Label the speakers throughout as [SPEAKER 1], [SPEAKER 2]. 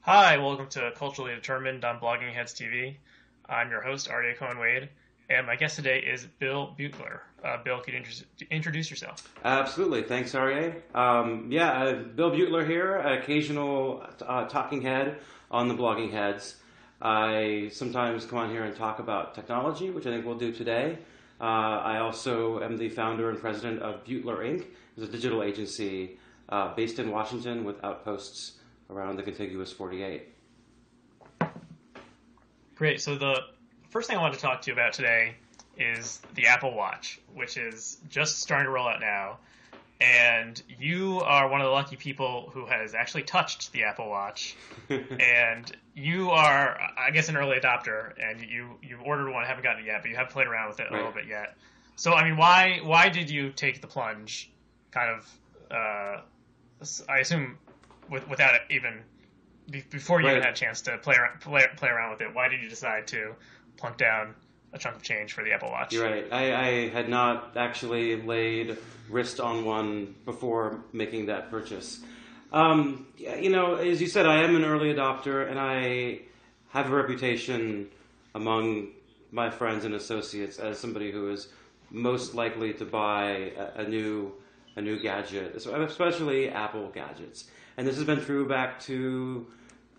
[SPEAKER 1] Hi, welcome to Culturally Determined on Blogging Heads TV. I'm your host, Aryeh Cohen-Wade, and my guest today is Bill Beutler. Bill, could you introduce yourself?
[SPEAKER 2] Absolutely. Thanks, Aryeh. Bill Beutler here, occasional talking head on the Blogging Heads. I sometimes come on here and talk about technology, which I think we'll do today. I also am the founder and president of Beutler Inc., it's a digital agency based in Washington with outposts around the contiguous 48.
[SPEAKER 1] Great. So the first thing I wanted to talk to you about today is the Apple Watch, which is just starting to roll out now. And you are one of the lucky people who has actually touched the Apple Watch. And you are, I guess, an early adopter, and you've ordered one, haven't gotten it yet, but you have played around with it a little bit yet. So, I mean, why did you take the plunge, kind of, I assume, without it even, before you even had a chance to play around with it, why did you decide to plunk down a chunk of change for the Apple Watch?
[SPEAKER 2] You're right. I had not actually laid wrist on one before making that purchase. As you said, I am an early adopter, and I have a reputation among my friends and associates as somebody who is most likely to buy a new gadget, especially Apple gadgets. And this has been true back to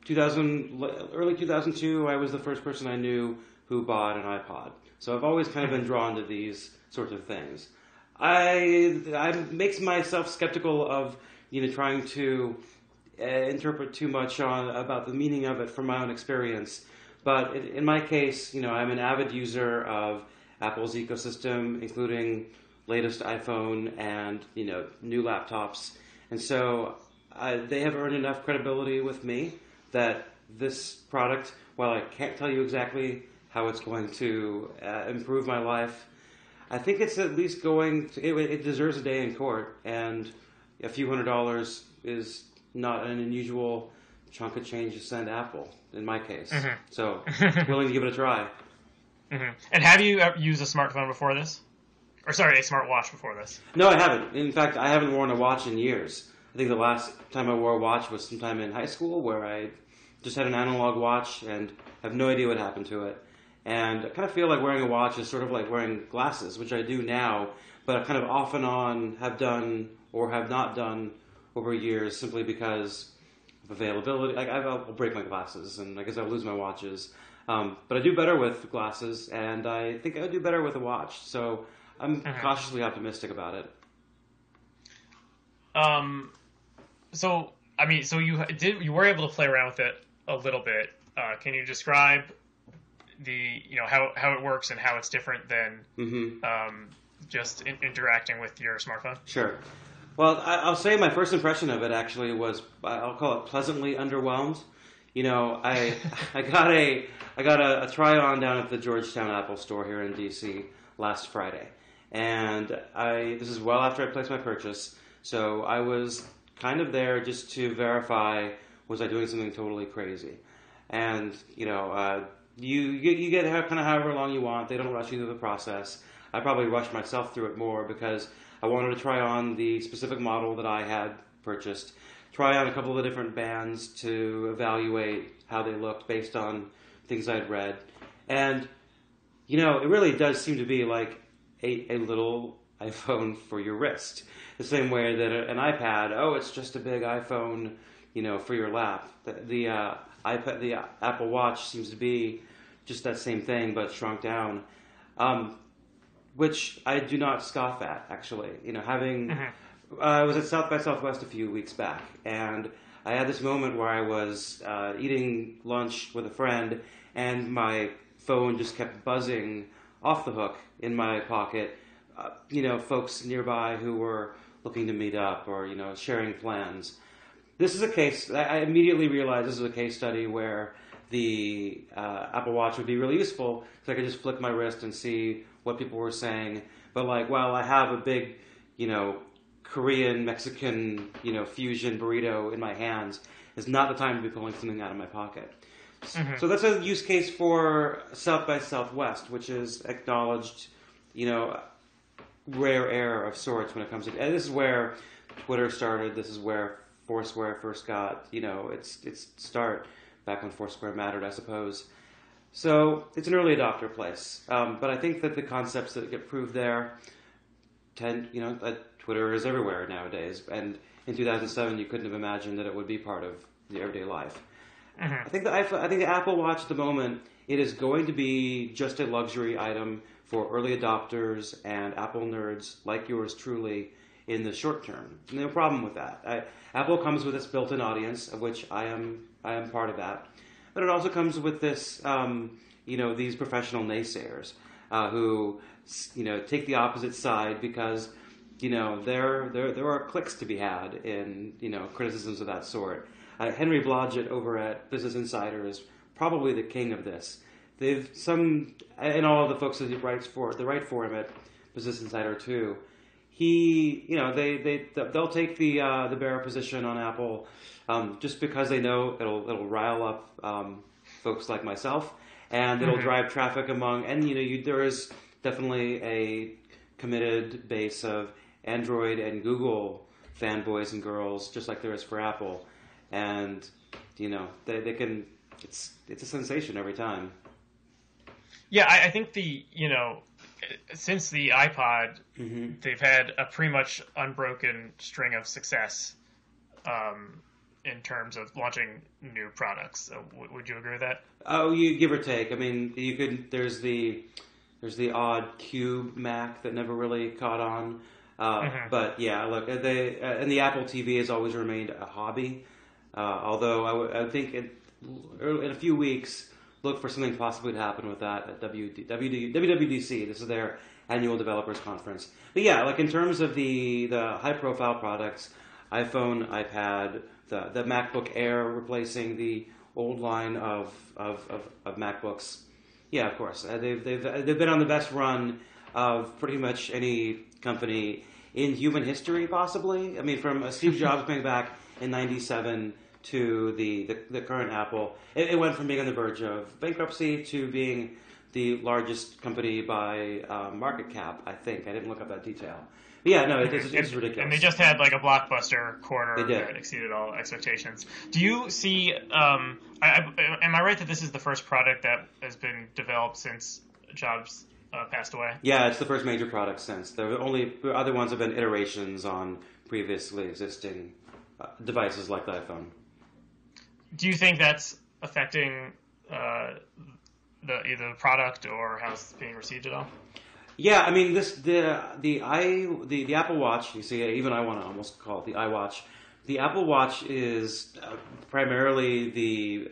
[SPEAKER 2] early 2002. I was the first person I knew who bought an iPod. So I've always kind of been drawn to these sorts of things. I makes myself skeptical of trying to interpret too much about the meaning of it from my own experience. But in my case, I'm an avid user of Apple's ecosystem, including latest iPhone and new laptops, and so they have earned enough credibility with me that this product, while I can't tell you exactly how it's going to improve my life, I think it's at least it deserves a day in court, and a few $100s is not an unusual chunk of change to send Apple, in my case. Mm-hmm. So, willing to give it a try.
[SPEAKER 1] Mm-hmm. And have you used a smartphone before this? Or sorry, a smartwatch before this?
[SPEAKER 2] No, I haven't. In fact, I haven't worn a watch in years. I think the last time I wore a watch was sometime in high school, where I just had an analog watch and have no idea what happened to it. And I kind of feel like wearing a watch is sort of like wearing glasses, which I do now, but I kind of off and on have done or have not done over years simply because of availability. Like I'll break my glasses, and I guess I'll lose my watches. But I do better with glasses, and I think I would do better with a watch. So I'm cautiously optimistic about it.
[SPEAKER 1] So you were able to play around with it a little bit. Can you describe how it works and how it's different than just interacting with your smartphone?
[SPEAKER 2] Sure. Well, I'll say my first impression of it actually was, I'll call it pleasantly underwhelmed. I got a try on down at the Georgetown Apple store here in DC last Friday, and this is well after I placed my purchase, so I was kind of there just to verify, was I doing something totally crazy? And you get kind of however long you want. They don't rush you through the process. I probably rushed myself through it more because I wanted to try on the specific model that I had purchased, try on a couple of different bands to evaluate how they looked based on things I'd read. And, it really does seem to be like a little iPhone for your wrist. The same way that an iPad, it's just a big iPhone, for your lap. The Apple Watch seems to be just that same thing, but shrunk down. Which I do not scoff at, actually. I was at South by Southwest a few weeks back, and I had this moment where I was eating lunch with a friend, and my phone just kept buzzing off the hook in my pocket. Folks nearby who were looking to meet up or, sharing plans. This is a case, I immediately realized this is a case study where the Apple Watch would be really useful because I could just flick my wrist and see what people were saying. But while I have a big, Korean, Mexican, fusion burrito in my hands, it's not the time to be pulling something out of my pocket. Mm-hmm. So that's a use case for South by Southwest, which is acknowledged, rare air of sorts when it comes to, and this is where Twitter started, this is where Foursquare first got, its start back when Foursquare mattered, I suppose. So it's an early adopter place. But I think that the concepts that get proved there that Twitter is everywhere nowadays. And in 2007, you couldn't have imagined that it would be part of the everyday life.
[SPEAKER 1] Mm-hmm.
[SPEAKER 2] I think the Apple Watch at the moment, it is going to be just a luxury item for early adopters and Apple nerds like yours truly in the short term. No problem with that. Apple comes with its built-in audience, of which I am part of that. But it also comes with this, these professional naysayers who, take the opposite side because, there are clicks to be had in, criticisms of that sort. Henry Blodgett over at Business Insider is probably the king of this. And all of the folks that he writes for, they write for him at Business Insider too. They'll take the bearer position on Apple just because they know it'll rile up folks like myself, and it'll drive traffic among. And there is definitely a committed base of Android and Google fanboys and girls, just like there is for Apple, and they can. It's a sensation every time.
[SPEAKER 1] Yeah, I think since the iPod, they've had a pretty much unbroken string of success in terms of launching new products. Would you agree with that?
[SPEAKER 2] Oh, you give or take. I mean, you could. There's the odd Cube Mac that never really caught on. But yeah, look, and the Apple TV has always remained a hobby. Although I think in a few weeks, look for something possibly to happen with that at WWDC. This is their annual developers conference. But yeah, like in terms of the high profile products, iPhone, iPad, the MacBook Air replacing the old line of MacBooks. Yeah, of course. They've been on the best run of pretty much any company in human history, possibly. I mean, from Steve Jobs coming back in '97 to the current Apple, it went from being on the verge of bankruptcy to being the largest company by market cap, I think. I didn't look up that detail. But yeah, no, it's ridiculous.
[SPEAKER 1] And they just had like a blockbuster quarter that exceeded all expectations. Do you see, am I right that this is the first product that has been developed since Jobs passed away?
[SPEAKER 2] Yeah, it's the first major product since. The other ones have been iterations on previously existing devices like the iPhone.
[SPEAKER 1] Do you think that's affecting either the product or how it's being received at all?
[SPEAKER 2] Yeah, I mean the Apple Watch. You see, even I want to almost call it the iWatch. The Apple Watch is primarily the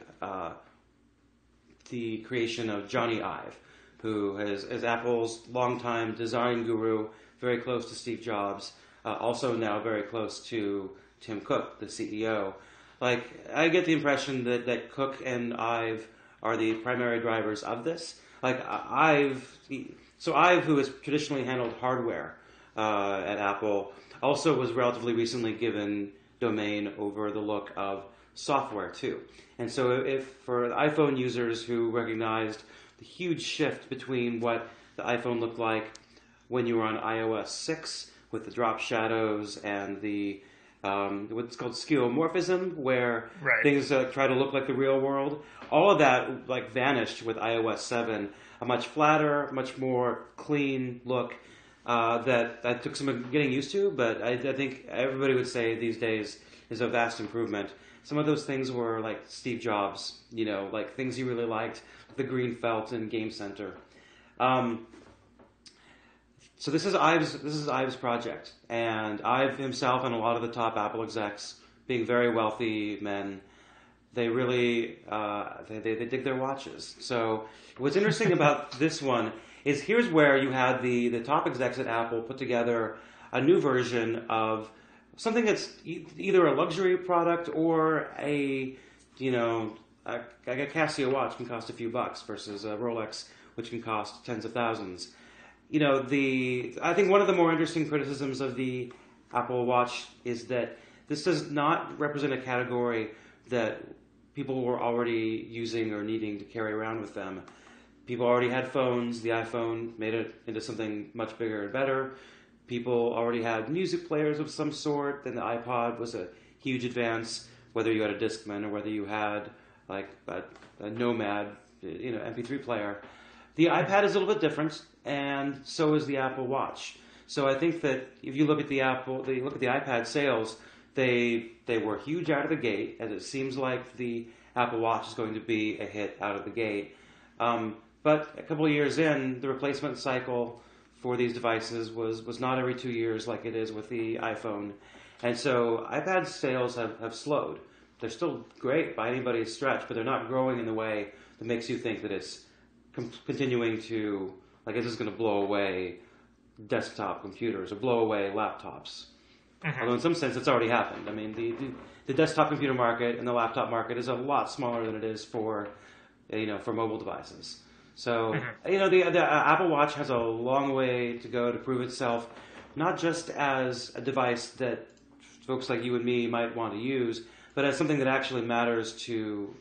[SPEAKER 2] creation of Johnny Ive, who is Apple's longtime design guru, very close to Steve Jobs, also now very close to Tim Cook, the CEO. Like, I get the impression that Cook and Ive are the primary drivers of this. Like, Ive, who has traditionally handled hardware at Apple, also was relatively recently given domain over the look of software, too. And so if for the iPhone users who recognized the huge shift between what the iPhone looked like when you were on iOS 6 with the drop shadows and the what's called skeuomorphism, where things try to look like the real world. All of that like vanished with iOS 7. A much flatter, much more clean look that took some getting used to, but I think everybody would say these days is a vast improvement. Some of those things were like Steve Jobs, like things he really liked, the green felt in Game Center. So this is Ive's project, and Ive himself and a lot of the top Apple execs, being very wealthy men, they really they dig their watches. So what's interesting about this one is here's where you had the top execs at Apple put together a new version of something that's either a luxury product or a Casio watch can cost a few bucks versus a Rolex, which can cost tens of thousands. I think one of the more interesting criticisms of the Apple Watch is that this does not represent a category that people were already using or needing to carry around with them. People already had phones. The iPhone made it into something much bigger and better. People already had music players of some sort. Then the iPod was a huge advance, whether you had a Discman or whether you had like a Nomad, MP3 player. The iPad is a little bit different, and so is the Apple Watch. So I think that if you look at the iPad sales, they were huge out of the gate, and it seems like the Apple Watch is going to be a hit out of the gate. But a couple of years in, the replacement cycle for these devices was not every 2 years like it is with the iPhone. And so iPad sales have slowed. They're still great by anybody's stretch, but they're not growing in the way that makes you think that it's continuing to, like, it's just going to blow away desktop computers or blow away laptops. Mm-hmm. Although in some sense it's already happened. I mean, the desktop computer market and the laptop market is a lot smaller than it is for mobile devices. So, mm-hmm. The Apple Watch has a long way to go to prove itself, not just as a device that folks like you and me might want to use, but as something that actually matters to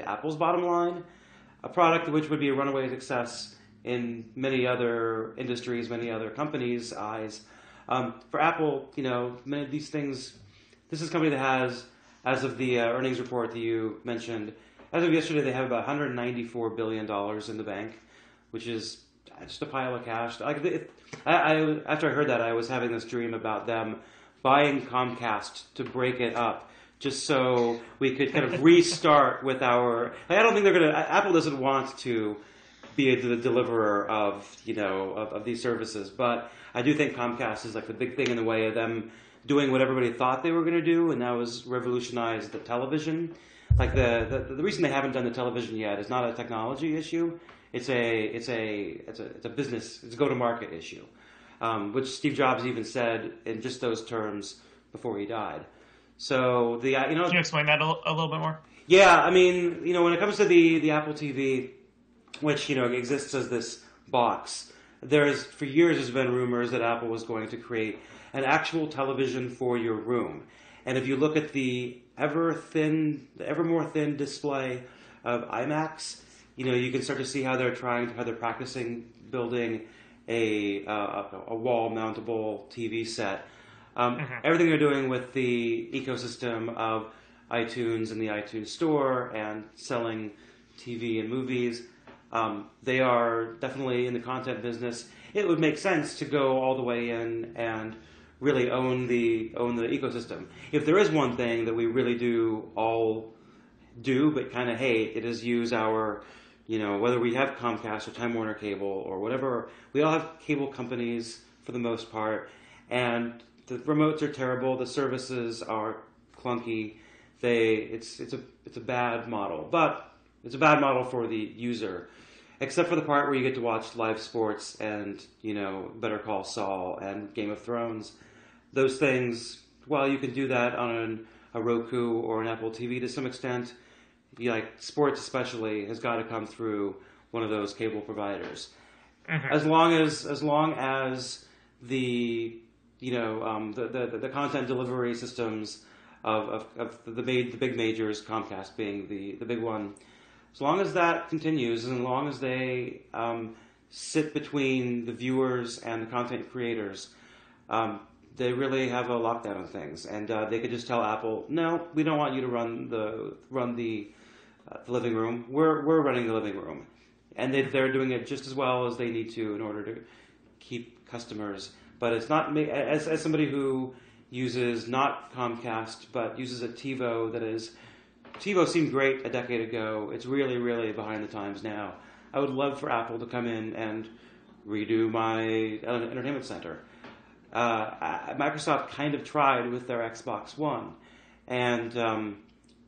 [SPEAKER 2] Apple's bottom line, a product which would be a runaway success in many other industries, many other companies' eyes. For Apple, many of these things, this is a company that has, as of the earnings report that you mentioned, as of yesterday, they have about $194 billion in the bank, which is just a pile of cash. After I heard that, I was having this dream about them buying Comcast to break it up, just so we could kind of restart with our. I don't think they're going to. Apple doesn't want to be the deliverer of these services, but I do think Comcast is like the big thing in the way of them doing what everybody thought they were going to do, and that was revolutionize the television. Like the reason they haven't done the television yet is not a technology issue. It's a business. It's a go-to-market issue, which Steve Jobs even said in just those terms before he died. So can
[SPEAKER 1] you explain that a little bit more?
[SPEAKER 2] Yeah, I mean, when it comes to the Apple TV, which exists as this box, for years there's been rumors that Apple was going to create an actual television for your room. And if you look at the ever more thin display of iMacs, you can start to see how they're practicing building a wall mountable TV set. Everything they're doing with the ecosystem of iTunes and the iTunes Store and selling TV and movies, they are definitely in the content business. It would make sense to go all the way in and really own the ecosystem. If there is one thing that we really all do but kind of hate, it is use our, whether we have Comcast or Time Warner Cable or whatever, we all have cable companies for the most part, and the remotes are terrible, the services are clunky. It's a bad model, but it's a bad model for the user, except for the part where you get to watch live sports and Better Call Saul and Game of Thrones. Those things, while you can do that on a Roku or an Apple TV to some extent, sports especially has got to come through one of those cable providers. Mm-hmm. As long as the the content delivery systems of the big majors, Comcast being the big one, as long as that continues, and as long as they sit between the viewers and the content creators, they really have a lockdown on things, and they could just tell Apple, no, we don't want you to run the living room. We're running the living room, and they're doing it just as well as they need to in order to keep customers. But it's not me, as somebody who uses not Comcast but uses a TiVo TiVo seemed great a decade ago. It's really, really behind the times now. I would love for Apple to come in and redo my entertainment center. Microsoft kind of tried with their Xbox One, and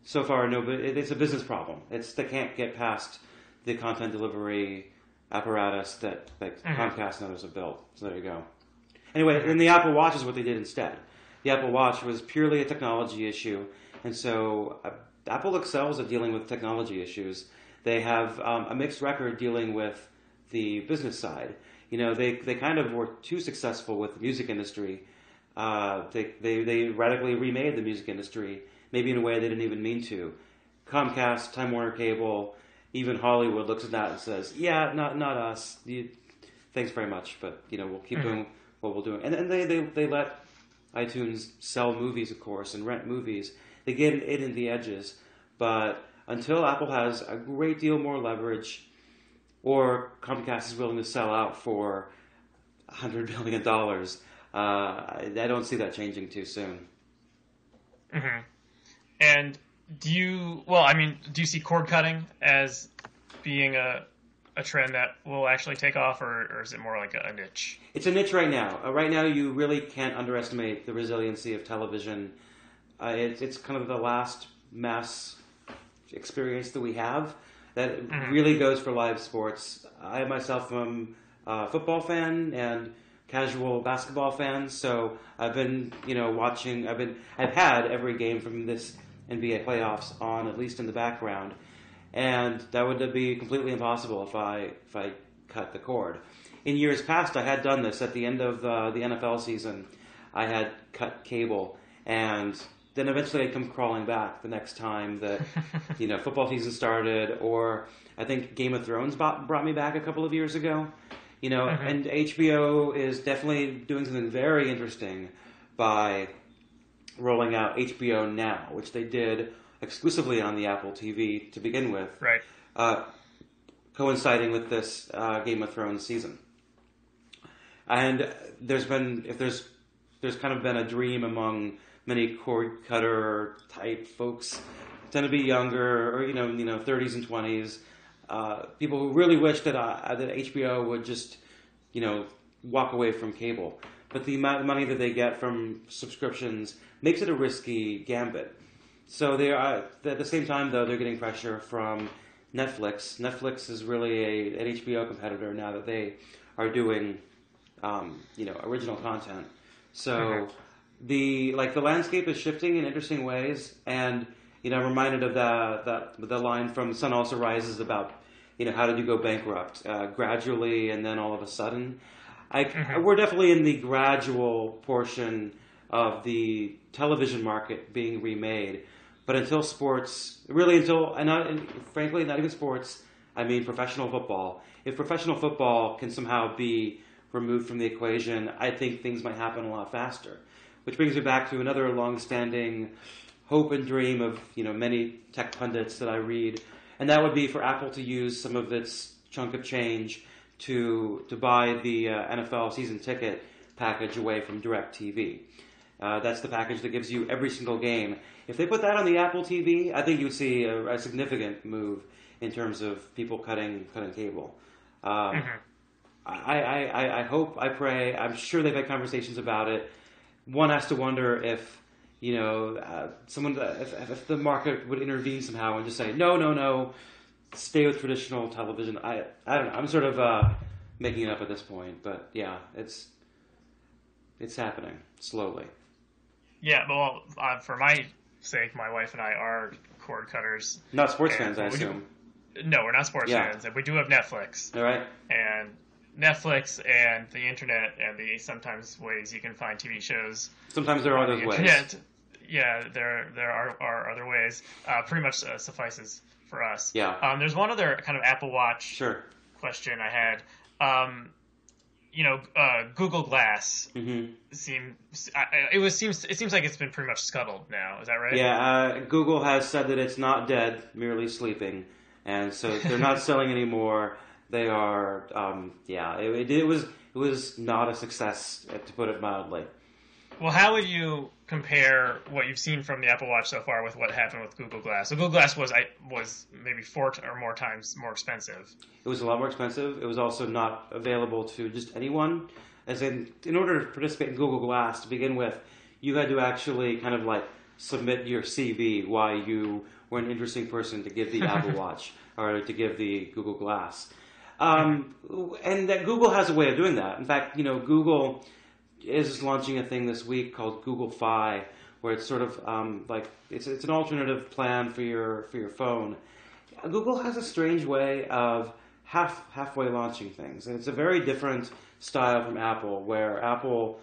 [SPEAKER 2] so far, no. But it's a business problem. They can't get past the content delivery apparatus that Comcast and others have built. So there you go. Anyway, and the Apple Watch is what they did instead. The Apple Watch was purely a technology issue, and so Apple excels at dealing with technology issues. They have a mixed record dealing with the business side. They kind of were too successful with the music industry. They radically remade the music industry, maybe in a way they didn't even mean to. Comcast, Time Warner Cable, even Hollywood looks at that and says, "Yeah, not us. Thanks very much, but we'll keep doing what we're doing." And they let iTunes sell movies, of course, and rent movies. They get it in the edges. But until Apple has a great deal more leverage, or Comcast is willing to sell out for $100 billion, I don't see that changing too soon.
[SPEAKER 1] Mm-hmm. And do you see cord cutting as being a trend that will actually take off, or is it more like a niche?
[SPEAKER 2] It's a niche right now. Right now, you really can't underestimate the resiliency of television. It's kind of the last mass experience that we have that really goes for live sports. I myself am a football fan and casual basketball fan, so I've been watching. I've had every game from this NBA playoffs on, at least in the background. And that would be completely impossible if I cut the cord. In years past, I had done this. At the end of the NFL season, I had cut cable, and then eventually I'd come crawling back the next time that football season started, or I think Game of Thrones brought me back a couple of years ago. And HBO is definitely doing something very interesting by rolling out HBO Now, which they did exclusively on the Apple TV to begin with,
[SPEAKER 1] right?
[SPEAKER 2] Coinciding with this Game of Thrones season. And there's kind of been a dream among many cord cutter type folks, tend to be younger, or 30s and 20s, people who really wish that HBO would just walk away from cable. But the amount of money that they get from subscriptions makes it a risky gambit. So they are, at the same time, though, they're getting pressure from Netflix. Netflix is really an HBO competitor now that they are doing, original content. So the landscape is shifting in interesting ways, and I'm reminded of the line from "The Sun Also Rises" about how did you go bankrupt gradually and then all of a sudden. We're definitely in the gradual portion of the television market being remade. But until sports, frankly, not even sports, I mean professional football. If professional football can somehow be removed from the equation, I think things might happen a lot faster. Which brings me back to another long-standing hope and dream of many tech pundits that I read, and that would be for Apple to use some of its chunk of change to buy the NFL season ticket package away from DirecTV. That's the package that gives you every single game. If they put that on the Apple TV, I think you would see a significant move in terms of people cutting cable. I hope, I pray, I'm sure they've had conversations about it. One has to wonder if if the market would intervene somehow and just say no, stay with traditional television. I don't know. I'm sort of making it up at this point, but yeah, it's happening slowly.
[SPEAKER 1] Yeah, well, for my sake, my wife and I are cord cutters.
[SPEAKER 2] Not sports fans, I assume.
[SPEAKER 1] No, we're not sports fans. We do have Netflix.
[SPEAKER 2] All right.
[SPEAKER 1] And Netflix and the internet and the sometimes ways you can find TV shows.
[SPEAKER 2] Sometimes there are those ways.
[SPEAKER 1] Yeah, there are other ways. Pretty much suffices for us.
[SPEAKER 2] Yeah.
[SPEAKER 1] There's one other kind of Apple Watch question I had. Google Glass seems like it's been pretty much scuttled now. Is that right?
[SPEAKER 2] Yeah. Google has said that it's not dead, merely sleeping, and so they're not selling anymore. They are. It was not a success, to put it mildly.
[SPEAKER 1] Well, how would you compare what you've seen from the Apple Watch so far with what happened with Google Glass? So Google Glass was maybe 4 or more times more expensive. It
[SPEAKER 2] was a lot more expensive. It was also not available to just anyone. As in order to participate in Google Glass to begin with, you had to actually kind of submit your CV why you were an interesting person to give the Apple Watch or to give the Google Glass. And that Google has a way of doing that. In fact, Google is launching a thing this week called Google Fi, where it's sort of it's an alternative plan for your phone. Google has a strange way of halfway launching things, and it's a very different style from Apple, where Apple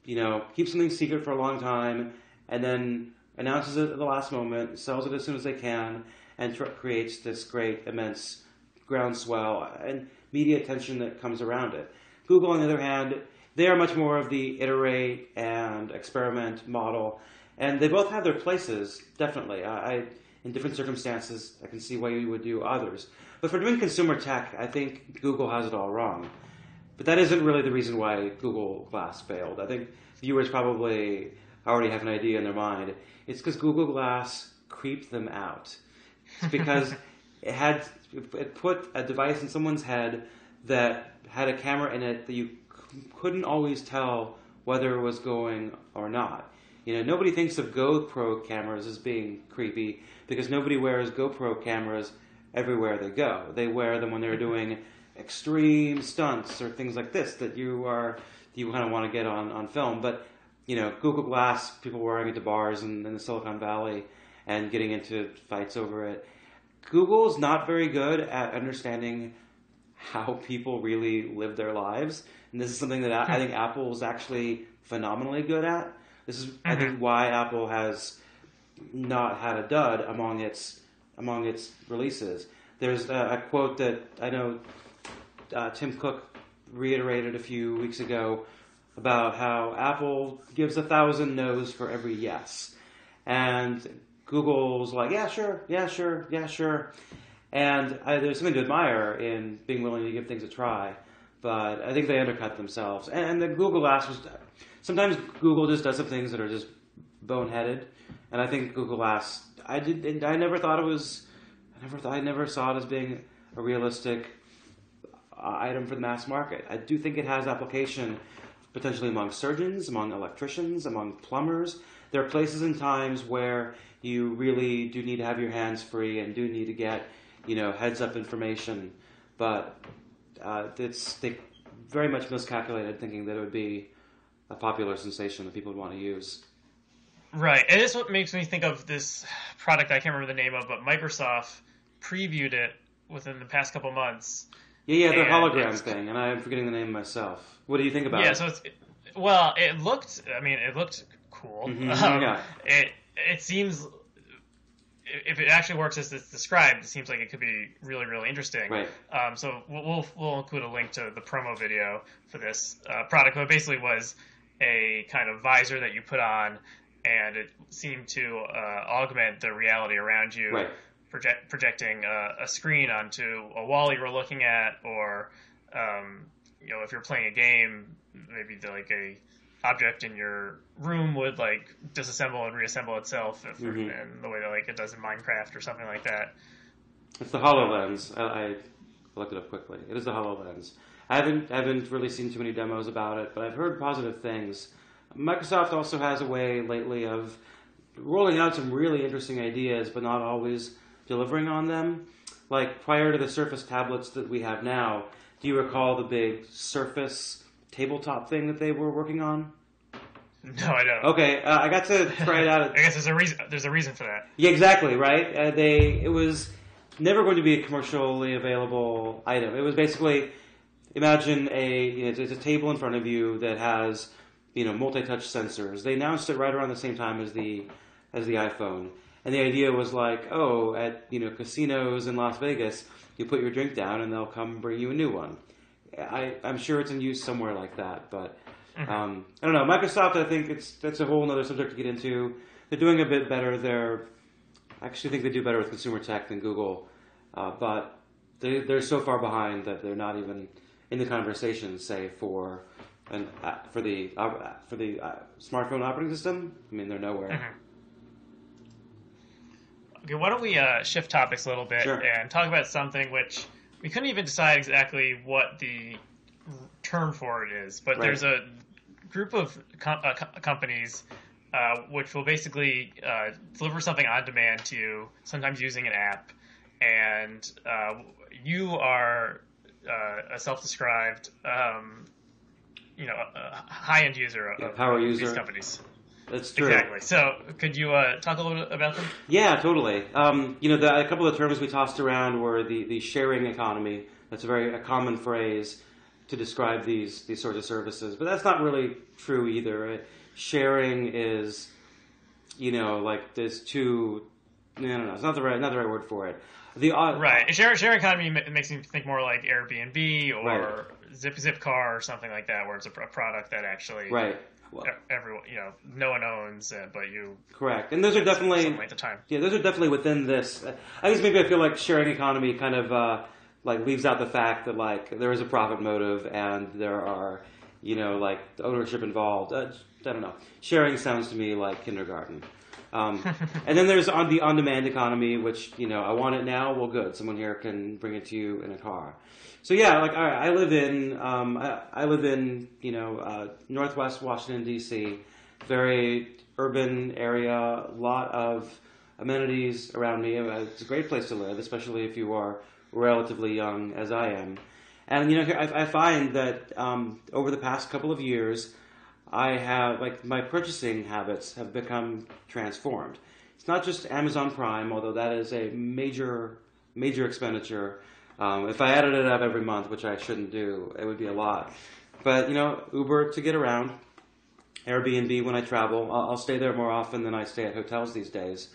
[SPEAKER 2] keeps something secret for a long time and then announces it at the last moment, sells it as soon as they can, and creates this great immense groundswell and media attention that comes around it. Google, on the other hand, They are much more of the iterate and experiment model, and they both have their places, definitely. In different circumstances, I can see why you would do others. But for doing consumer tech, I think Google has it all wrong. But that isn't really the reason why Google Glass failed. I think viewers probably already have an idea in their mind. It's because Google Glass creeped them out. It's because it put a device in someone's head that had a camera in it that you couldn't always tell whether it was going or not. Nobody thinks of GoPro cameras as being creepy because nobody wears GoPro cameras everywhere they go. They wear them when they're doing extreme stunts or things like this that you kind of want to get on film. But Google Glass, people wearing it to bars in the Silicon Valley and getting into fights over it. Google's not very good at understanding how people really live their lives, and this is something that I think Apple is actually phenomenally good at. This is, I think, why Apple has not had a dud among its releases. There's a quote that I know Tim Cook reiterated a few weeks ago about how Apple gives 1,000 no's for every yes, and Google's like, yeah, sure. And there's something to admire in being willing to give things a try, but I think they undercut themselves. And the Google Glass sometimes Google just does some things that are just boneheaded, and I think Google Glass, I never saw it as being a realistic item for the mass market. I do think it has application potentially among surgeons, among electricians, among plumbers. There are places and times where you really do need to have your hands free and do need to get, heads up information. But they very much miscalculated thinking that it would be a popular sensation that people would want to use.
[SPEAKER 1] Right. And this is what makes me think of this product I can't remember the name of, but Microsoft previewed it within the past couple months.
[SPEAKER 2] Yeah, the hologram thing, and I'm forgetting the name myself. What do you think about it?
[SPEAKER 1] Yeah, so it looked cool.
[SPEAKER 2] Mm-hmm.
[SPEAKER 1] It seems, if it actually works as it's described, it seems like it could be really, really interesting.
[SPEAKER 2] Right.
[SPEAKER 1] So we'll include a link to the promo video for this product. But it basically was a kind of visor that you put on, and it seemed to augment the reality around you,
[SPEAKER 2] right.
[SPEAKER 1] Projecting a screen onto a wall you were looking at, or if you're playing a game, maybe a object in your room would disassemble and reassemble itself in the way that it does in Minecraft or something like that.
[SPEAKER 2] It's the HoloLens. I looked it up quickly. It is the HoloLens. I haven't really seen too many demos about it, but I've heard positive things. Microsoft also has a way lately of rolling out some really interesting ideas, but not always delivering on them. Like prior to the Surface tablets that we have now, do you recall the big Surface tabletop thing that they were working on?
[SPEAKER 1] No, I don't.
[SPEAKER 2] Okay, I got to try it out.
[SPEAKER 1] I guess there's a reason for that.
[SPEAKER 2] Yeah, exactly, right? It was never going to be a commercially available item. It was basically, imagine it's a table in front of you that has multi-touch sensors. They announced it right around the same time as the iPhone. And the idea was at casinos in Las Vegas, you put your drink down and they'll come bring you a new one. I'm sure it's in use somewhere like that, but I don't know. Microsoft, I think that's a whole other subject to get into. They're doing a bit better. I actually think they do better with consumer tech than Google, but they're so far behind that they're not even in the conversation. Say for the smartphone operating system, I mean they're nowhere.
[SPEAKER 1] Mm-hmm. Okay, why don't we shift topics a little bit and talk about something which we couldn't even decide exactly what the term for it is, but there's a group of companies which will basically deliver something on demand to you, sometimes using an app, and you are a self-described, high-end user of
[SPEAKER 2] power user.
[SPEAKER 1] These companies.
[SPEAKER 2] That's true.
[SPEAKER 1] Exactly. So, could you talk a little bit about them?
[SPEAKER 2] Yeah, totally. A couple of terms we tossed around were the sharing economy. That's a common phrase to describe these sorts of services, but that's not really true either. Sharing is, there's two no, it's not the right word for it.
[SPEAKER 1] Right. Sharing economy makes me think more like Airbnb or
[SPEAKER 2] right.
[SPEAKER 1] Zipcar or something like that, where it's a product that actually
[SPEAKER 2] right. Well,
[SPEAKER 1] everyone, no one owns, but you.
[SPEAKER 2] Correct, and those are definitely
[SPEAKER 1] some length of time.
[SPEAKER 2] Yeah, those are definitely within this. I guess maybe I feel like sharing economy kind of like leaves out the fact that like there is a profit motive and there are like ownership involved. I don't know. Sharing sounds to me like kindergarten. And then there's the on-demand economy, which I want it now. Well, good. Someone here can bring it to you in a car. So yeah, like I live in Northwest Washington D.C., very urban area, a lot of amenities around me. It's a great place to live, especially if you are relatively young, as I am. And I find that over the past couple of years, I have my purchasing habits have become transformed. It's not just Amazon Prime, although that is a major expenditure. If I added it up every month, which I shouldn't do, it would be a lot. But Uber to get around, Airbnb when I travel. I'll stay there more often than I stay at hotels these days.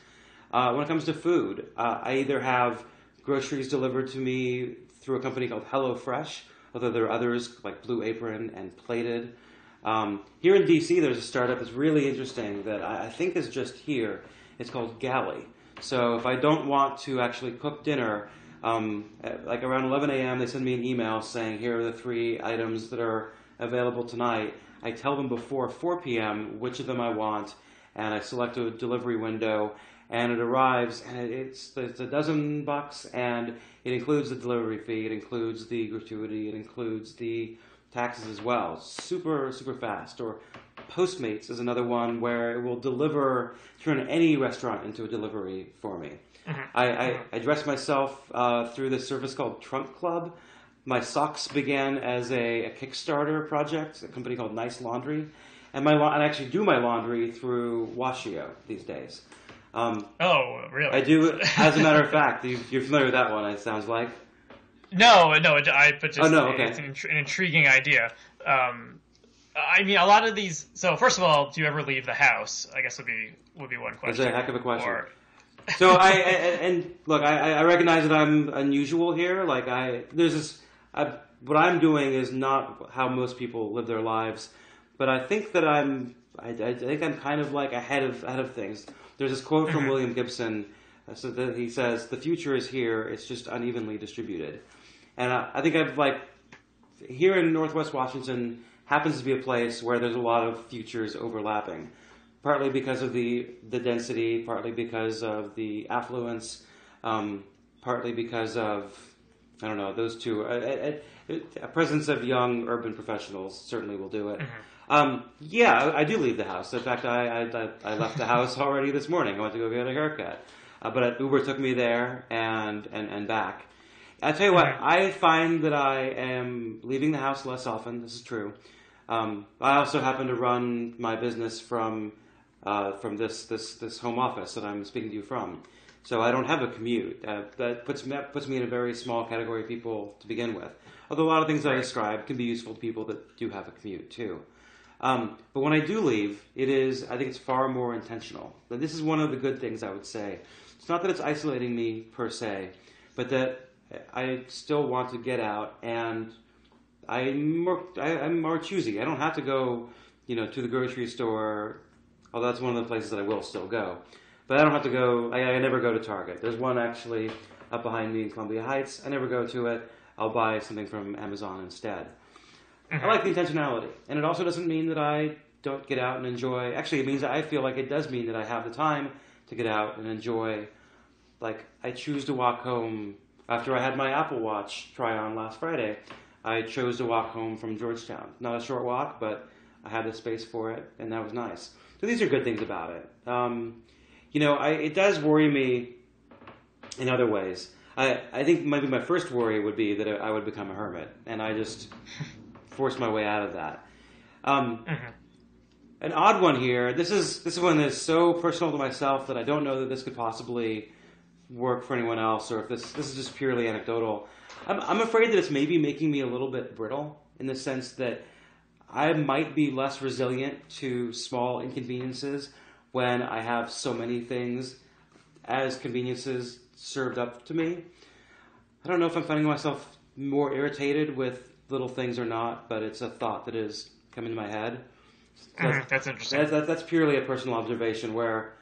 [SPEAKER 2] When it comes to food, I either have groceries delivered to me through a company called HelloFresh, although there are others like Blue Apron and Plated. Here in DC, there's a startup that's really interesting that I think is just here. It's called Galley. So if I don't want to actually cook dinner, like around 11 a.m., they send me an email saying, here are the 3 items that are available tonight. I tell them before 4 p.m. which of them I want, and I select a delivery window, and it arrives, and it's $12, and it includes the delivery fee, it includes the gratuity, it includes the taxes as well. Super, super fast. Or Postmates is another one where it will turn any restaurant into a delivery for me. I dress myself through this service called Trunk Club. My socks began as a Kickstarter project, a company called Nice Laundry, and I actually do my laundry through Washio these days.
[SPEAKER 1] Oh, really?
[SPEAKER 2] I do. As a matter of fact, you're familiar with that one. It sounds like.
[SPEAKER 1] No, but just
[SPEAKER 2] okay.
[SPEAKER 1] It's an intriguing idea. I mean, a lot of these. So, first of all, do you ever leave the house? I guess would be one question.
[SPEAKER 2] That's a heck of a question. So I recognize that I'm unusual here. What I'm doing is not how most people live their lives, but I think that I think I'm kind of like ahead of things. There's this quote from William Gibson. So that he says, "The future is here. It's just unevenly distributed." And I think here in Northwest Washington happens to be a place where there's a lot of futures overlapping. Partly because of the density, partly because of the affluence, partly because of, I don't know, those two. A presence of young urban professionals certainly will do it. Yeah, I do leave the house. In fact, I left the house already this morning. I went to go get a haircut. But Uber took me there and back. I tell you what, I find that I am leaving the house less often. This is true. I also happen to run my business from this home office that I'm speaking to you from. So I don't have a commute. That puts me in a very small category of people to begin with. Although a lot of things I describe can be useful to people that do have a commute too. But when I do leave, I think it's far more intentional. This is one of the good things I would say. It's not that it's isolating me per se, but that I still want to get out, and I'm more choosy. I don't have to go, to the grocery store. Although that's one of the places that I will still go. But I don't have to go, I never go to Target. There's one actually up behind me in Columbia Heights. I never go to it. I'll buy something from Amazon instead. I like the intentionality. And it also doesn't mean that I don't get out and enjoy. Actually, it means I feel like it does mean that I have the time to get out and enjoy. Like, I choose to walk home. After I had my Apple Watch try-on last Friday, I chose to walk home from Georgetown. Not a short walk, but I had the space for it, and that was nice. So these are good things about it. It does worry me in other ways. I think maybe my first worry would be that I would become a hermit, and I just forced my way out of that. An odd one here. This is one that's so personal to myself that I don't know that this could possibly work for anyone else, or if this is just purely anecdotal. I'm afraid that it's maybe making me a little bit brittle in the sense that I might be less resilient to small inconveniences when I have so many things as conveniences served up to me. I don't know if I'm finding myself more irritated with little things or not, but it's a thought that is coming to my head. So
[SPEAKER 1] That's interesting.
[SPEAKER 2] That's purely a personal observation where,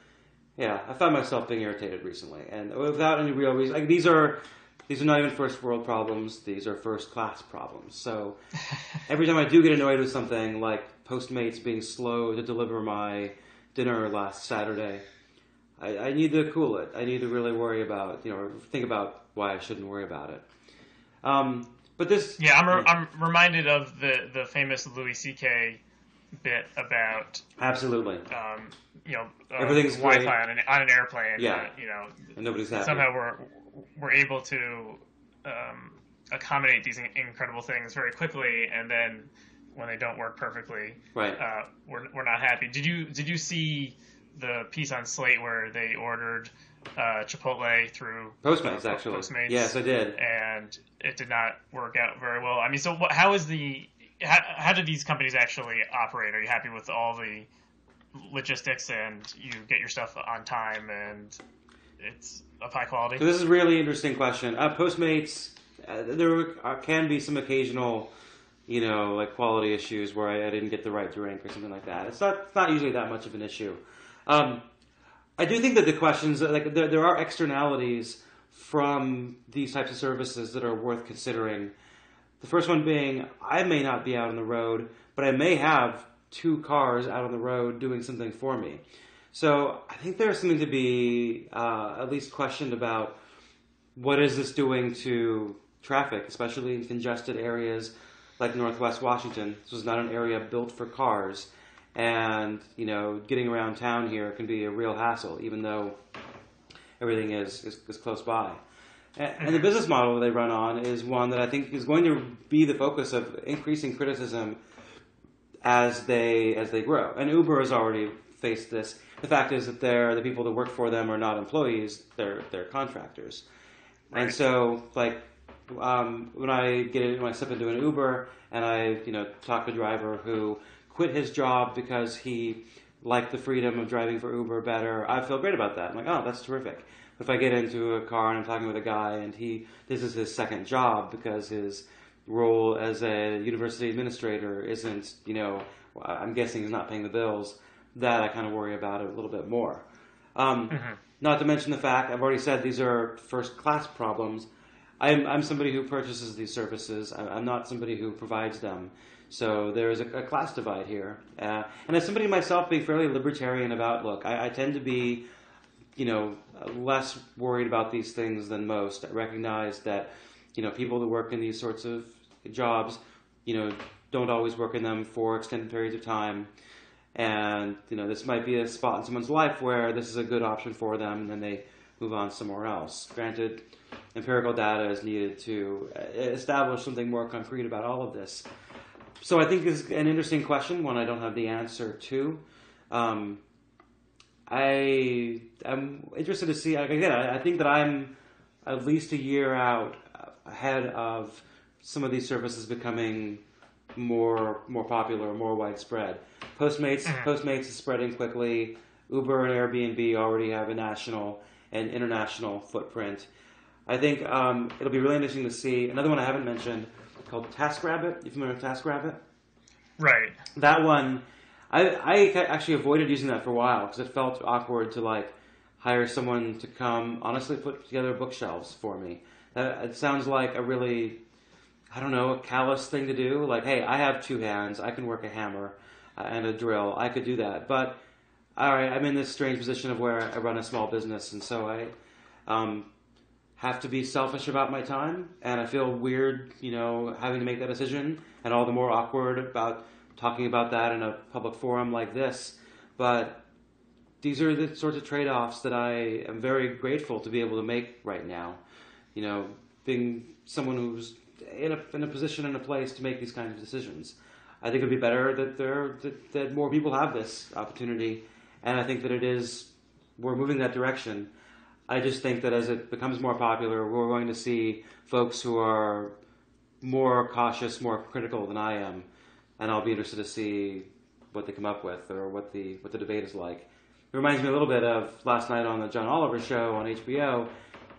[SPEAKER 2] yeah, I found myself being irritated recently, and without any real reason. Like these are not even first world problems; these are first class problems. So every time I do get annoyed with something, like Postmates being slow to deliver my dinner last Saturday, I need to cool it. I need to really worry about, or think about why I shouldn't worry about it. But this,
[SPEAKER 1] yeah, I'm reminded of the famous Louis C.K. bit about
[SPEAKER 2] absolutely,
[SPEAKER 1] everything's
[SPEAKER 2] Wi-Fi
[SPEAKER 1] great on an airplane.
[SPEAKER 2] Yeah,
[SPEAKER 1] and
[SPEAKER 2] nobody's happy.
[SPEAKER 1] Somehow we're able to accommodate these incredible things very quickly, and then when they don't work perfectly,
[SPEAKER 2] right?
[SPEAKER 1] We're not happy. Did you see the piece on Slate where they ordered Chipotle through
[SPEAKER 2] Postmates? Actually,
[SPEAKER 1] Postmates?
[SPEAKER 2] Yes, I did,
[SPEAKER 1] and it did not work out very well. I mean, so how do these companies actually operate? Are you happy with all the logistics and you get your stuff on time and it's of high quality?
[SPEAKER 2] So this is a really interesting question. Postmates, there can be some occasional, like quality issues where I didn't get the right drink or something like that. It's not usually that much of an issue. I do think that the questions, like there are externalities from these types of services that are worth considering. The first one being, I may not be out on the road, but I may have 2 cars out on the road doing something for me. So I think there's something to be at least questioned about what is this doing to traffic, especially in congested areas like Northwest Washington. This was not an area built for cars. And, getting around town here can be a real hassle, even though everything is close by. And the business model they run on is one that I think is going to be the focus of increasing criticism as they grow. And Uber has already faced this. The fact is that the people that work for them are not employees; they're contractors. Right. And so, when I step into an Uber and I talk to a driver who quit his job because he liked the freedom of driving for Uber better, I feel great about that. I'm like, oh, that's terrific. But if I get into a car and I'm talking with a guy and this is his second job because his role as a university administrator isn't, I'm guessing he's not paying the bills, that I kind of worry about it a little bit more. Not to mention the fact, I've already said these are first class problems. I'm somebody who purchases these services. I'm not somebody who provides them. So there is a class divide here. And as somebody myself being fairly libertarian about, look, I tend to be, less worried about these things than most. I recognize that, people that work in these sorts of jobs, don't always work in them for extended periods of time. And, this might be a spot in someone's life where this is a good option for them, and then they move on somewhere else. Granted, empirical data is needed to establish something more concrete about all of this. So I think this is an interesting question, one I don't have the answer to. I am interested to see, again, I think that I'm at least a year out ahead of some of these services becoming more popular, more widespread. Postmates is spreading quickly. Uber and Airbnb already have a national and international footprint. I think it'll be really interesting to see another one I haven't mentioned called TaskRabbit. You familiar with TaskRabbit?
[SPEAKER 1] Right.
[SPEAKER 2] That one, I actually avoided using that for a while because it felt awkward to hire someone to come honestly put together bookshelves for me. It sounds like a really, a callous thing to do. Like, hey, I have 2 hands. I can work a hammer and a drill. I could do that. But, all right, I'm in this strange position of where I run a small business, and so I have to be selfish about my time, and I feel weird, having to make that decision, and all the more awkward about talking about that in a public forum like this. But these are the sorts of trade-offs that I am very grateful to be able to make right now. Being someone who's in a position and a place to make these kinds of decisions. I think it would be better that more people have this opportunity, and I think that we're moving that direction. I just think that as it becomes more popular, we're going to see folks who are more cautious, more critical than I am, and I'll be interested to see what they come up with or what the debate is like. It reminds me a little bit of last night on the John Oliver show on HBO.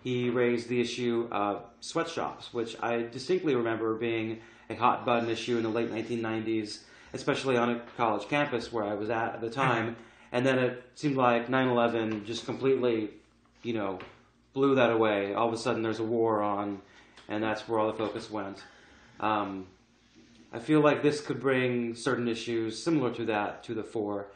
[SPEAKER 2] He raised the issue of sweatshops, which I distinctly remember being a hot button issue in the late 1990s, especially on a college campus where I was at the time. And then it seemed like 9/11 just completely, blew that away. All of a sudden there's a war on, and that's where all the focus went. I feel like this could bring certain issues similar to that to the fore.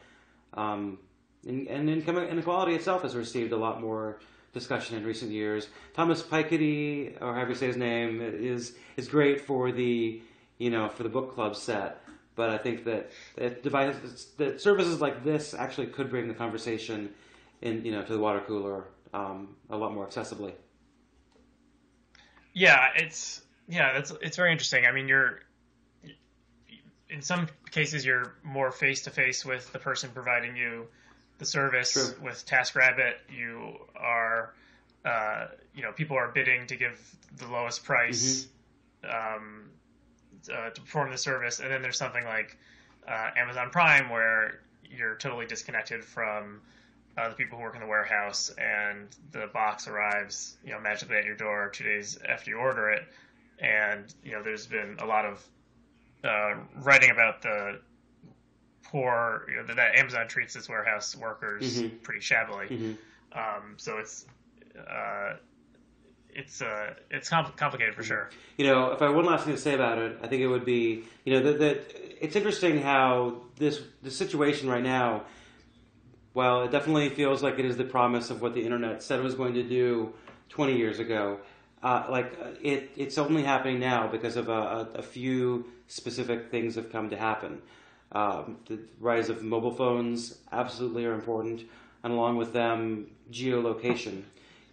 [SPEAKER 2] And income inequality itself has received a lot more discussion in recent years. Thomas Piketty, or however you say his name, is great for the for the book club set. But I think that that services like this actually could bring the conversation to the water cooler a lot more accessibly.
[SPEAKER 1] Yeah, it's very interesting. I mean, in some cases you're more face to face with the person providing you the service.
[SPEAKER 2] True.
[SPEAKER 1] With TaskRabbit, you are, people are bidding to give the lowest price to perform the service, and then there's something like Amazon Prime where you're totally disconnected from the people who work in the warehouse, and the box arrives, magically at your door 2 days after you order it, and there's been a lot of writing about the poor, that Amazon treats its warehouse workers pretty shabbily. So it's complicated for sure.
[SPEAKER 2] If I had one last thing to say about it, I think it would be, that it's interesting how this situation right now, while it definitely feels like it is the promise of what the internet said it was going to do 20 years ago, it's only happening now because of a few specific things have come to happen. The rise of mobile phones absolutely are important, and along with them, geolocation.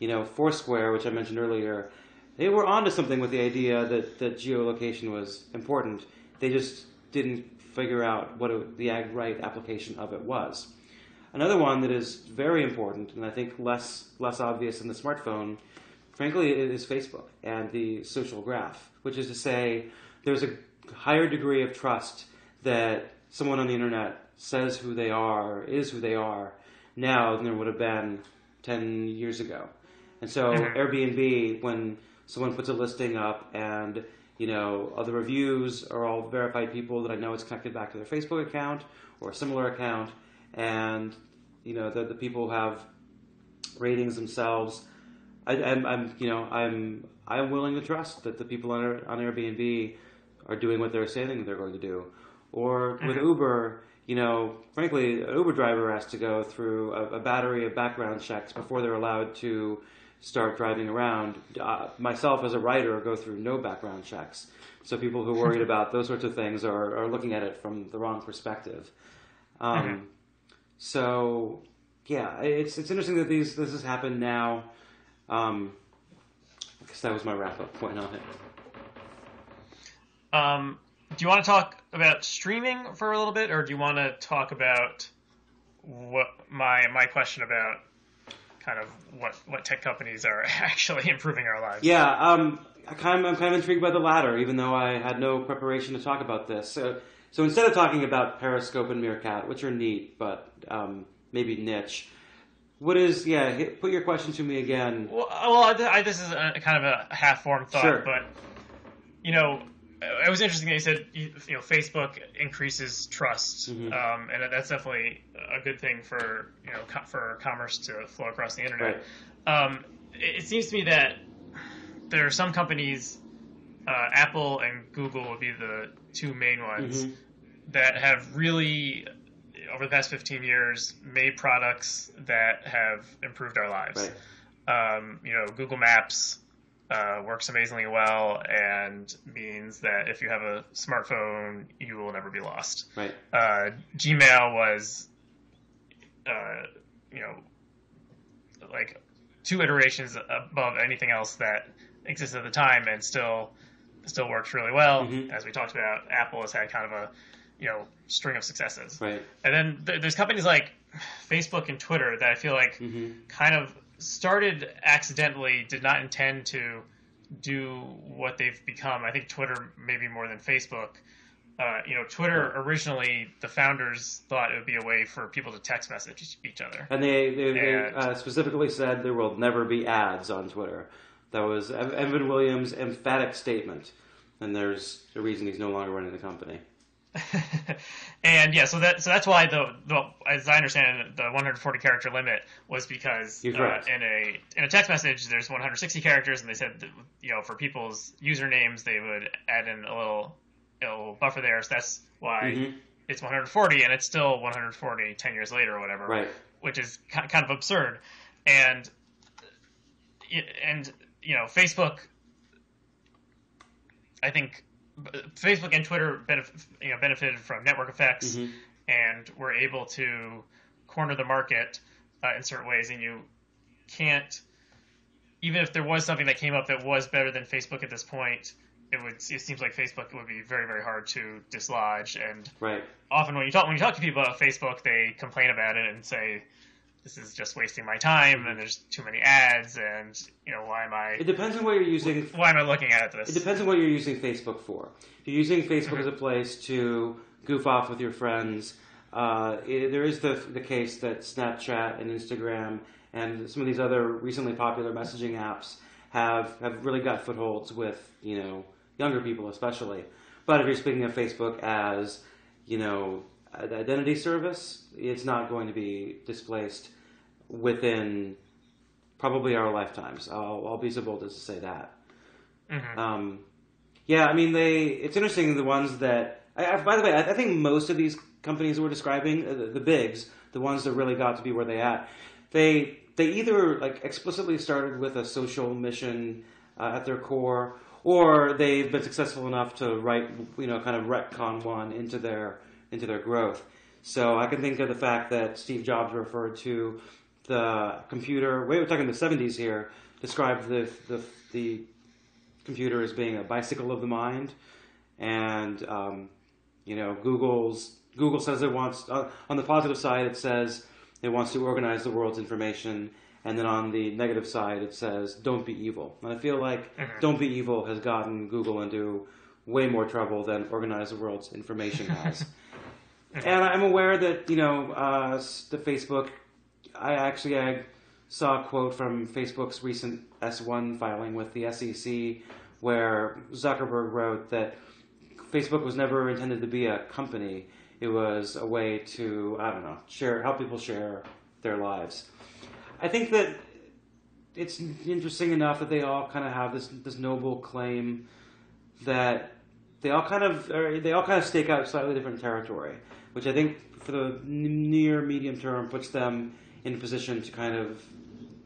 [SPEAKER 2] Foursquare, which I mentioned earlier, they were onto something with the idea that geolocation was important. They just didn't figure out what the right application of it was. Another one that is very important, and I think less obvious in the smartphone, frankly, is Facebook and the social graph, which is to say there's a higher degree of trust that someone on the internet says who they are, is who they are, now than there would have been 10 years ago. And so Airbnb, when someone puts a listing up and, other reviews are all verified people that I know it's connected back to their Facebook account or a similar account, and, the people have ratings themselves, I'm willing to trust that the people on Airbnb are doing what they're saying they're going to do. Or with Uber, frankly, an Uber driver has to go through a battery of background checks before they're allowed to start driving around. Myself, as a writer, go through no background checks. So people who are worried about those sorts of things are looking at it from the wrong perspective. So, yeah, it's interesting that this has happened now. I guess that was my wrap-up point on it.
[SPEAKER 1] Do you want to talk about streaming for a little bit, or do you want to talk about what my question about kind of what tech companies are actually improving our lives?
[SPEAKER 2] Yeah, I'm kind of intrigued by the latter, even though I had no preparation to talk about this. So instead of talking about Periscope and Meerkat, which are neat but maybe niche, put your question to me again.
[SPEAKER 1] Well, this is kind of a half-formed thought,
[SPEAKER 2] Sure.
[SPEAKER 1] But it was interesting that you said Facebook increases trust, and that's definitely a good thing for for commerce to flow across the internet.
[SPEAKER 2] Right.
[SPEAKER 1] It seems to me that there are some companies, Apple and Google would be the two main ones, that have really, over the past 15 years, made products that have improved our lives.
[SPEAKER 2] Right.
[SPEAKER 1] Google Maps works amazingly well and means that if you have a smartphone, you will never be lost.
[SPEAKER 2] Right.
[SPEAKER 1] Gmail was, like 2 iterations above anything else that existed at the time, and still works really well. As we talked about, Apple has had kind of a string of successes.
[SPEAKER 2] Right.
[SPEAKER 1] And then there's companies like Facebook and Twitter that I feel like kind of started accidentally, did not intend to do what they've become. I think Twitter maybe more than Facebook, Twitter originally, the founders thought it would be a way for people to text message each other.
[SPEAKER 2] And they specifically said there will never be ads on Twitter. That was Evan Williams' emphatic statement. And there's a reason he's no longer running the company.
[SPEAKER 1] And yeah, so that's why as I understand it, the 140 character limit was because in a text message there's 160 characters, and they said that, for people's usernames they would add in a little buffer there, so that's why it's 140, and it's still 140 10 years later or whatever,
[SPEAKER 2] right?
[SPEAKER 1] Which is kind of absurd, and Facebook. I think Facebook and Twitter benefited from network effects, and were able to corner the market in certain ways. And you can't, even if there was something that came up that was better than Facebook at this point, it seems like Facebook would be very, very hard to dislodge. And often when you talk to people about Facebook, they complain about it and say, this is just wasting my time, and there's too many ads, and why am I?
[SPEAKER 2] It depends on what you're using.
[SPEAKER 1] Why am I looking at this?
[SPEAKER 2] It depends on what you're using Facebook for. If you're using Facebook as a place to goof off with your friends, there is the case that Snapchat and Instagram and some of these other recently popular messaging apps have really got footholds with younger people especially. But if you're speaking of Facebook as an identity service, it's not going to be displaced within probably our lifetimes. I'll be so bold as to say that. It's interesting, the ones that... by the way, I think most of these companies we're describing, the bigs, the ones that really got to be where they at, they either explicitly started with a social mission at their core, or they've been successful enough to write, kind of retcon one into their growth. So I can think of the fact that Steve Jobs referred to the computer, we're talking the 70s here, described the computer as being a bicycle of the mind. And, Google says it wants, on the positive side, it says it wants to organize the world's information. And then on the negative side, it says, don't be evil. And I feel like don't be evil has gotten Google into way more trouble than organize the world's information has. And I'm aware that, the Facebook, I saw a quote from Facebook's recent S1 filing with the SEC where Zuckerberg wrote that Facebook was never intended to be a company. It was a way to, help people share their lives. I think that it's interesting enough that they all kind of have this noble claim that they all kind of stake out slightly different territory, which I think for the near medium term puts them in a position to kind of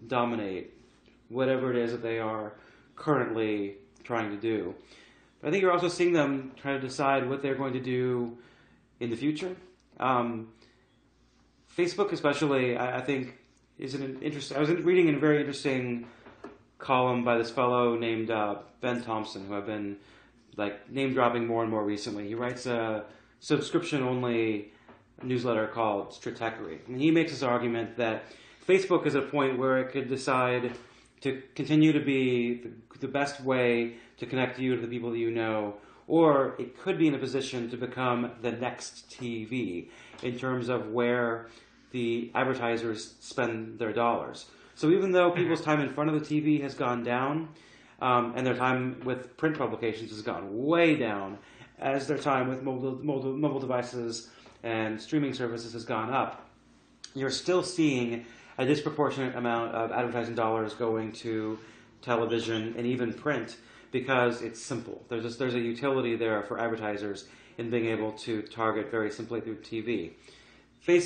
[SPEAKER 2] dominate whatever it is that they are currently trying to do. But I think you're also seeing them trying to decide what they're going to do in the future. Facebook especially, I think, is an interesting... I was reading a very interesting column by this fellow named Ben Thompson, who I've been name-dropping more and more recently. He writes a subscription-only newsletter called Stratechery. And he makes this argument that Facebook is at a point where it could decide to continue to be the best way to connect you to the people that you know, or it could be in a position to become the next TV in terms of where the advertisers spend their dollars. So even though people's time in front of the TV has gone down, and their time with print publications has gone way down, as their time with mobile devices and streaming services has gone up, you're still seeing a disproportionate amount of advertising dollars going to television and even print because it's simple. There's a utility there for advertisers in being able to target very simply through TV.
[SPEAKER 1] And a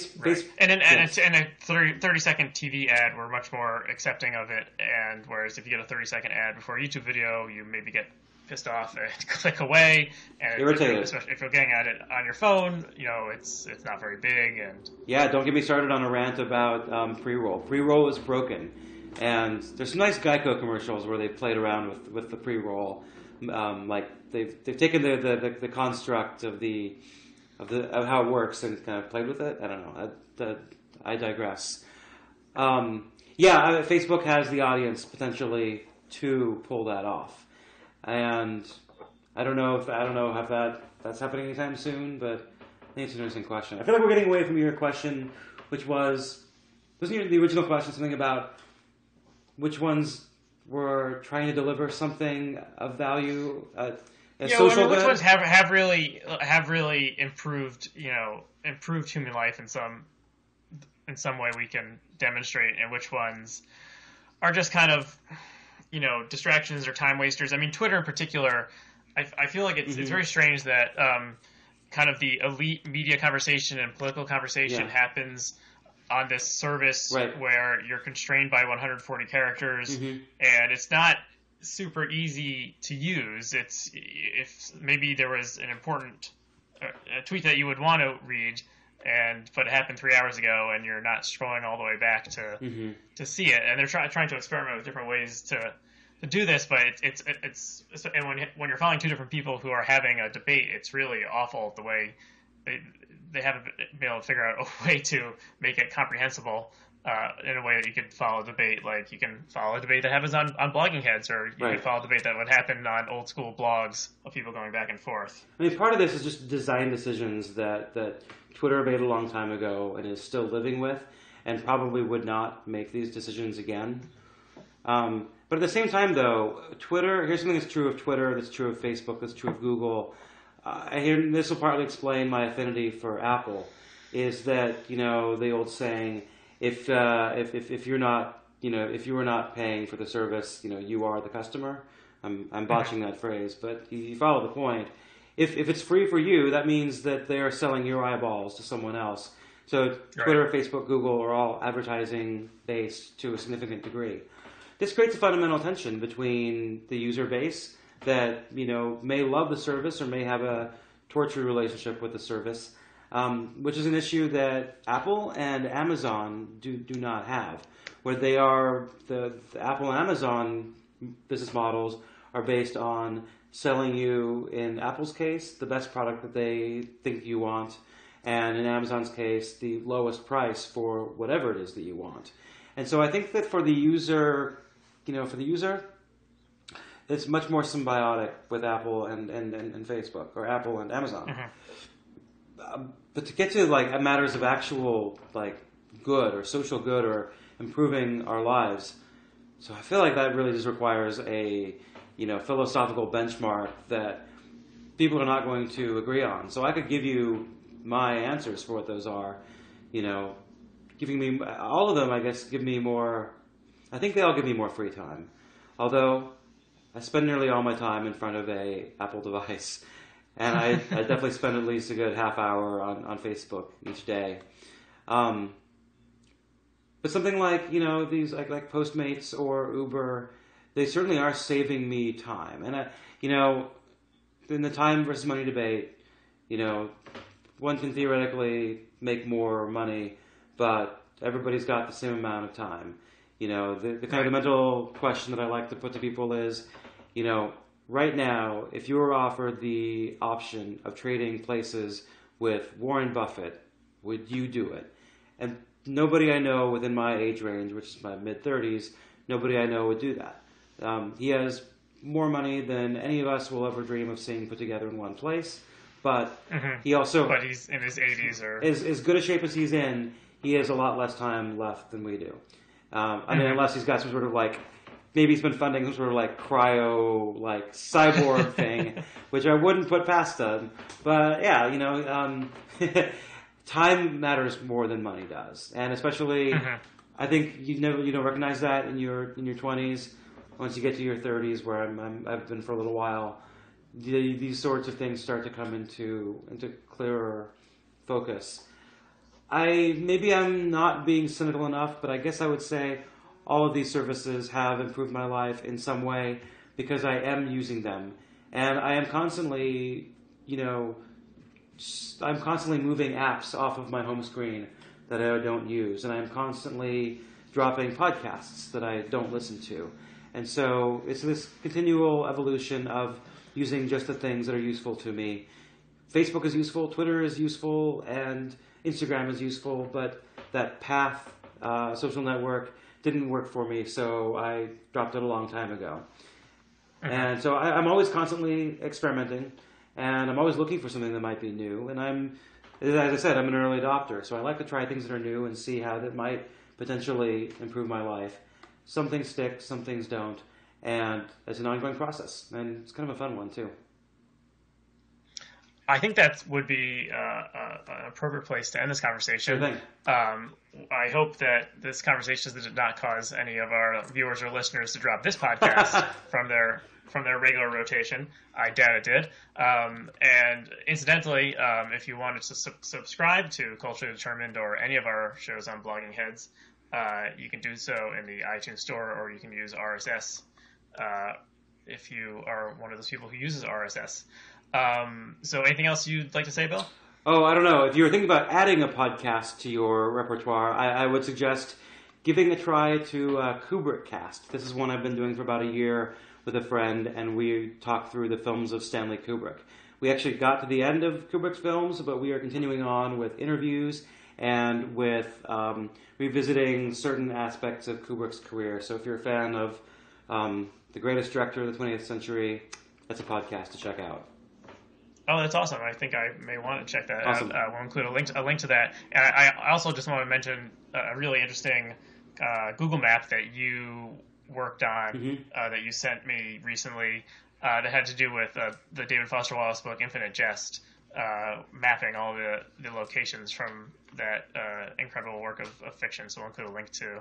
[SPEAKER 1] 30-second TV ad, we're much more accepting of it. And whereas if you get a 30-second ad before a YouTube video, you maybe get pissed off and click away. And
[SPEAKER 2] irritated.
[SPEAKER 1] Especially if you're getting at it on your phone, it's not very big. And
[SPEAKER 2] yeah, don't get me started on a rant about pre-roll. Pre-roll is broken, and there's some nice Geico commercials where they've played around with the pre-roll. They've taken the construct of how it works and kind of played with it. I don't know. I digress. Facebook has the audience potentially to pull that off. And I don't know if that's happening anytime soon, but I think it's an interesting question. I feel like we're getting away from your question, which wasn't the original question something about which ones were trying to deliver something of value, social good?
[SPEAKER 1] Which ones have really improved human life in some way we can demonstrate, and which ones are just kind of distractions or time wasters. I mean, Twitter in particular, I feel like it's very strange that kind of the elite media conversation and political conversation happens on this service where you're constrained by 140 characters, and it's not super easy to use. It's if maybe there was an important a tweet that you would want to read, but it happened 3 hours ago, and you're not scrolling all the way back to see it. And they're trying to experiment with different ways to do this, but it's and when you're following two different people who are having a debate, it's really awful the way they haven't been able to figure out a way to make it comprehensible in a way that you could follow a debate. Like you can follow a debate that happens on blogging heads, or you can follow a debate that would happen on old school blogs of people going back and forth.
[SPEAKER 2] I mean, part of this is just design decisions that Twitter made a long time ago and is still living with, and probably would not make these decisions again. But at the same time, though, here's something that's true of Twitter, that's true of Facebook, that's true of Google. This will partly explain my affinity for Apple, is that, the old saying, if you're not, if you are not paying for the service, you are the customer. I'm botching that phrase, but you follow the point. If it's free for you, that means that they are selling your eyeballs to someone else. So Twitter, Facebook, Google are all advertising based to a significant degree. This creates a fundamental tension between the user base that may love the service or may have a tortured relationship with the service, which is an issue that Apple and Amazon do not have, where they are the Apple and Amazon business models are based on selling you, in Apple's case, the best product that they think you want, and in Amazon's case, the lowest price for whatever it is that you want. And so I think that for the user, it's much more symbiotic with Apple and Facebook, or Apple and Amazon. But to get to matters of actual good or social good or improving our lives, so I feel like that really just requires a philosophical benchmark that people are not going to agree on. So I could give you my answers for what those are, giving me all of them. I guess give me more. I think they all give me more free time, although I spend nearly all my time in front of a Apple device, and I definitely spend at least a good half hour on Facebook each day. But something like these like Postmates or Uber, they certainly are saving me time. And in the time versus money debate, one can theoretically make more money, but everybody's got the same amount of time. The kind of mental question that I like to put to people is, right now, if you were offered the option of trading places with Warren Buffett, would you do it? And nobody I know within my age range, which is my mid-30s, nobody I know would do that. He has more money than any of us will ever dream of seeing put together in one place, but he also...
[SPEAKER 1] But he's in his 80s or...
[SPEAKER 2] As good a shape as he's in, he has a lot less time left than we do. I mean, unless he's got some sort of maybe he's been funding some sort of cryo, cyborg thing, which I wouldn't put past him. But yeah, time matters more than money does, and especially, I think you don't recognize that in your 20s. Once you get to your 30s, where I've been for a little while, these sorts of things start to come into clearer focus. Maybe I'm not being cynical enough, but I guess I would say all of these services have improved my life in some way because I am using them. And I am constantly, moving apps off of my home screen that I don't use. And I'm constantly dropping podcasts that I don't listen to. And so it's this continual evolution of using just the things that are useful to me. Facebook is useful, Twitter is useful, and Instagram is useful, but that Path social network didn't work for me, so I dropped it a long time ago. And so I'm always constantly experimenting, and I'm always looking for something that might be new. And as I said, I'm an early adopter, so I like to try things that are new and see how that might potentially improve my life. Some things stick, some things don't, and it's an ongoing process, and it's kind of a fun one too.
[SPEAKER 1] I think that would be an appropriate place to end this conversation.
[SPEAKER 2] Sure thing.
[SPEAKER 1] I hope that this conversation did not cause any of our viewers or listeners to drop this podcast from their regular rotation. I doubt it did. And incidentally, if you wanted to subscribe to Culturally Determined or any of our shows on Blogging Heads, you can do so in the iTunes Store, or you can use RSS if you are one of those people who uses RSS. So anything else you'd like to say, Bill?
[SPEAKER 2] Oh, I don't know. If you're thinking about adding a podcast to your repertoire, I would suggest giving a try to Kubrick Cast. This is one I've been doing for about a year with a friend, and we talked through the films of Stanley Kubrick. We actually got to the end of Kubrick's films, but we are continuing on with interviews and with revisiting certain aspects of Kubrick's career. So if you're a fan of the greatest director of the 20th century, that's a podcast to check out.
[SPEAKER 1] Oh, that's awesome. I think I may want to check that
[SPEAKER 2] Awesome.
[SPEAKER 1] out. We'll include a link to that. And I also just want to mention a really interesting Google map that you worked on, that you sent me recently, that had to do with the David Foster Wallace book, Infinite Jest, mapping all the locations from that incredible work of fiction. So we'll include a link to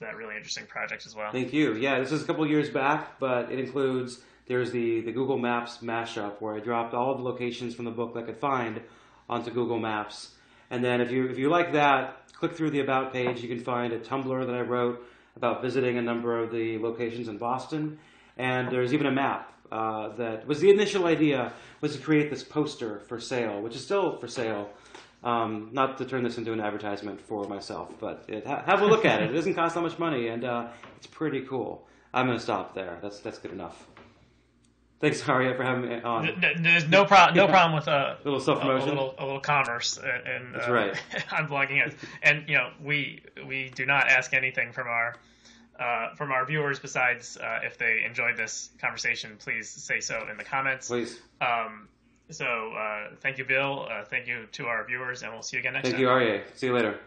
[SPEAKER 1] that really interesting project as well.
[SPEAKER 2] Thank you. Yeah, this is a couple of years back, but it includes... There's the Google Maps mashup where I dropped all of the locations from the book that I could find onto Google Maps. And then if you like that, click through the About page. You can find a Tumblr that I wrote about visiting a number of the locations in Boston. And there's even a map that was the initial idea was to create this poster for sale, which is still for sale. Not to turn this into an advertisement for myself, but have a look at it. It doesn't cost that much money, and it's pretty cool. I'm going to stop there. That's good enough. Thanks, Aryeh, for having me on.
[SPEAKER 1] There's no problem with a
[SPEAKER 2] little self-promotion,
[SPEAKER 1] a little commerce, and
[SPEAKER 2] that's right.
[SPEAKER 1] on Blogging Heads. And we do not ask anything from our viewers besides if they enjoyed this conversation, please say so in the comments.
[SPEAKER 2] Please.
[SPEAKER 1] So thank you, Bill. Thank you to our viewers, and we'll see you again next time.
[SPEAKER 2] Thank you, Aryeh. See you later.